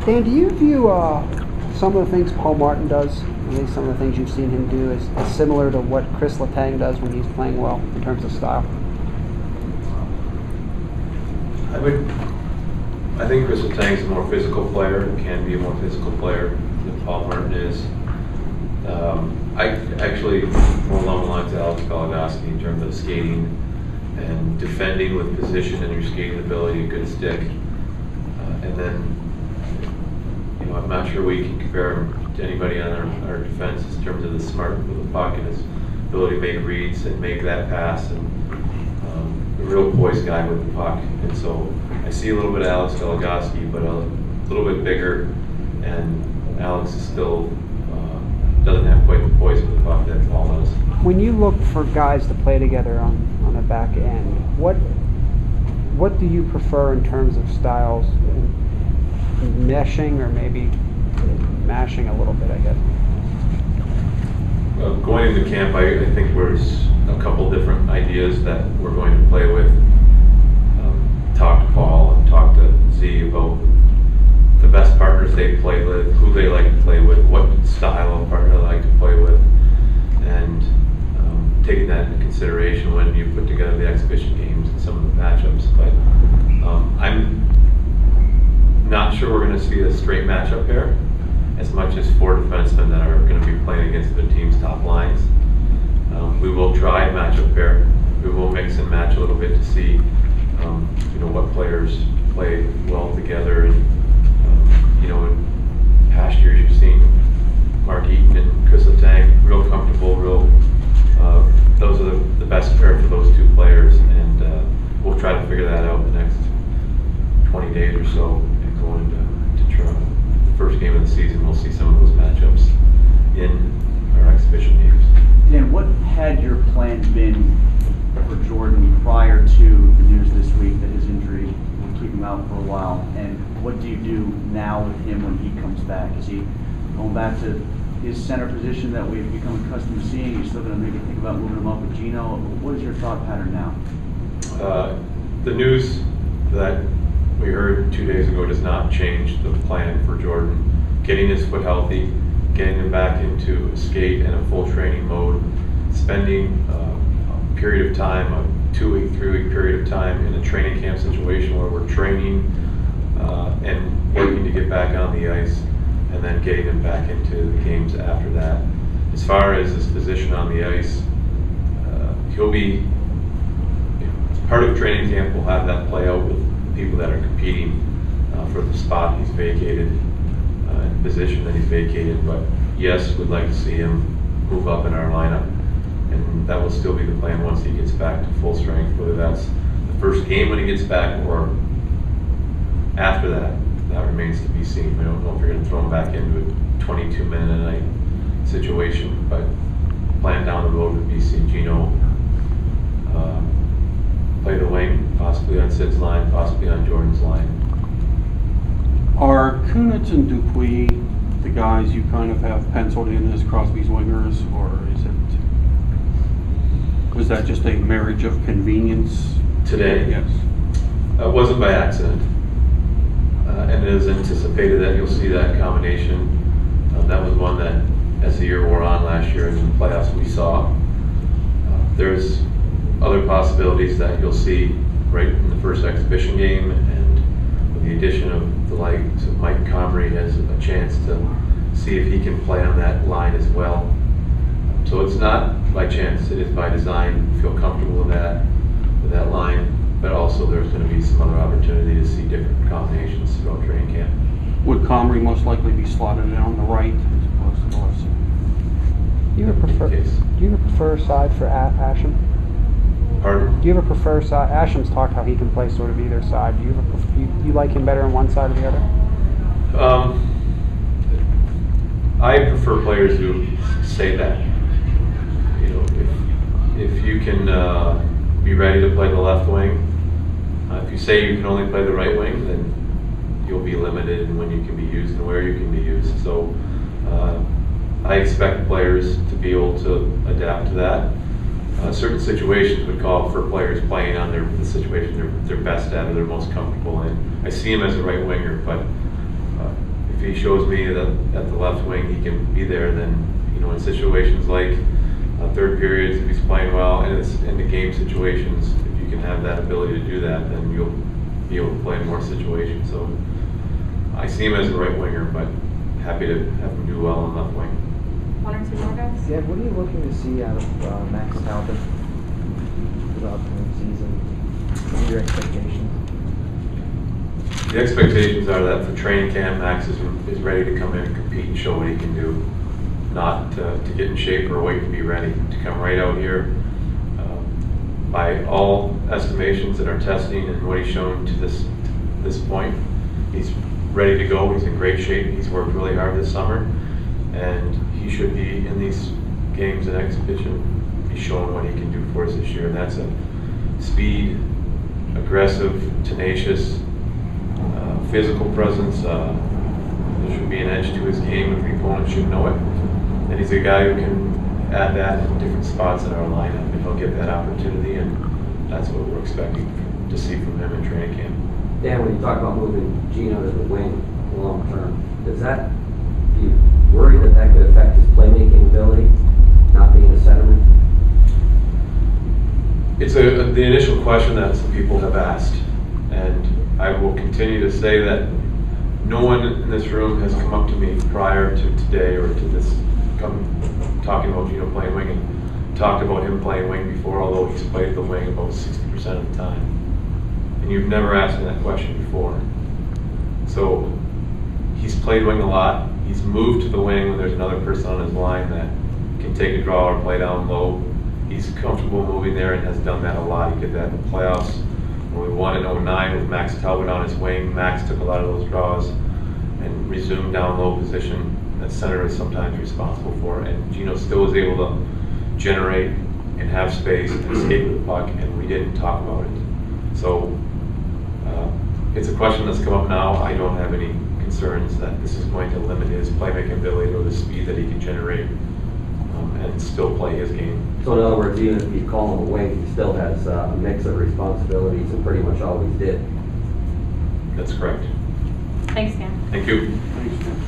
Dan, do you view some of the things Paul Martin does, at least some of the things you've seen him do, as similar to what Chris Letang does when he's playing well in terms of style? I think Chris Letang's a more physical player, can be a more physical player than Paul Martin is. I actually more along the lines of Alex Goligoski in terms of skating and defending with position and your skating ability, a good stick. And then, I'm not sure we can compare him to anybody on our defense in terms of the smart with the puck and his ability to make reads and make that pass, and a real poised guy with the puck. And so I see a little bit of Alex Goligoski, but a little bit bigger, and Alex is still doesn't have quite the poise with the puck that Paul does. When you look for guys to play together on the back end, what do you prefer in terms of styles? Meshing or maybe mashing a little bit, I guess? Going into camp, I think there's a couple different ideas that we're going to play with. Talk to Paul and talk to Z about the best partners they play with, who they like to play with, what style of partner they like to play with, and taking that into consideration when you put together the exhibition games and some of the matchups. But I'm not sure we're going to see a straight matchup here, as much as 4 defensemen that are going to be playing against the team's top lines. We will try a matchup pair. We will mix and match a little bit to see, what players play well together. And in past years you've seen Mark Eaton and Chris Letang real comfortable, those are the best pair for those two players, and we'll try to figure that out in the next 20 days or so, and going to try the first game of the season. We'll see some of those matchups in our exhibition games. Dan, what had your plans been for Jordan prior to the news this week that his injury will keep him out for a while? And what do you do now with him when he comes back? Is he going back to his center position that we've become accustomed to seeing? Are you still going to maybe think about moving him up with Gino? What is your thought pattern now? The news that we heard 2 days ago does not change the plan for Jordan. Getting his foot healthy, getting him back into a skate and a full training mode, spending a period of time, a 2-week, 3-week period of time in a training camp situation where we're training and working to get back on the ice, and then getting him back into the games after that. As far as his position on the ice, he'll be, as part of training camp, we'll have that play out with the people that are competing for the spot he's vacated, and position that he's vacated. But yes, we'd like to see him move up in our lineup, and that will still be the plan once he gets back to full strength, whether that's the first game when he gets back or after that. That remains to be seen. We don't know if you're going to throw him back into a 22-minute-a-night situation, but plan down the road would be see Gino play the wing, possibly on Sid's line, possibly on Jordan's line. Are Kunitz and Dupuis the guys you kind of have penciled in as Crosby's wingers, or was that just a marriage of convenience Today? Yes. It wasn't by accident. And it is anticipated that you'll see that combination. That was one that, as the year wore on last year in the playoffs, we saw. There's other possibilities that you'll see right in the first exhibition game, and with the addition of the likes of Mike Comrie has a chance to see if he can play on that line as well. So it's not by chance, it is by design. We feel comfortable with that line. But also there's going to be some other opportunity to see different combinations throughout training camp. Would Comrie most likely be slotted in on the right as opposed to the left side? Do you ever prefer a side for Asham? Pardon? Do you ever prefer side? Asham's talked how he can play sort of either side. Do you like him better on one side or the other? I prefer players who say that. If you can be ready to play the left wing. If you say you can only play the right wing, then you'll be limited in when you can be used and where you can be used. So I expect players to be able to adapt to that. Certain situations would call for players playing on the situation they're best at or they're most comfortable in. I see him as a right winger, but if he shows me that at the left wing he can be there, then, you know, in situations like third periods, if he's playing well, and it's in the game situations, if you can have that ability to do that, then you'll be able to play in more situations. So I see him as a right winger, but happy to have him do well on left wing. One or two more guys? Yeah, what are you looking to see out of Max Talbot for the upcoming season? What are your expectations? The expectations are that for training camp, Max is ready to come in and compete and show what he can do. Not to get in shape or wait to be ready. To come right out here, by all estimations in our testing and what he's shown to this point, he's ready to go. He's in great shape. He's worked really hard this summer, and he should be in these games and exhibition. He's showing what he can do for us this year. And that's a speed, aggressive, tenacious, physical presence. There should be an edge to his game, and the opponent should know it. And he's a guy who can add that in different spots in our lineup, and he'll get that opportunity, and that's what we're expecting to see from him in training camp. Dan, when you talk about moving Gino to the wing long term, do you worry that could affect his playmaking ability, not being a centerman? It's the initial question that some people have asked, and I will continue to say that no one in this room has come up to me prior to today or to this talking about Gino playing wing and talked about him playing wing before, although he's played the wing about 60% of the time. And you've never asked me that question before. So he's played wing a lot. He's moved to the wing when there's another person on his line that can take a draw or play down low. He's comfortable moving there and has done that a lot. He did that in the playoffs. When we won in 09 with Max Talbot on his wing, Max took a lot of those draws and resumed down low position that center is sometimes responsible for. And Gino still was able to generate and have space and escape with the puck, and we didn't talk about it. So it's a question that's come up now. I don't have any concerns that this is going to limit his playmaking ability or the speed that he can generate and still play his game. So in other words, even if you call him a wing, he still has a mix of responsibilities and pretty much always did. That's correct. Thanks, Dan. Thank you. Thanks, Tim.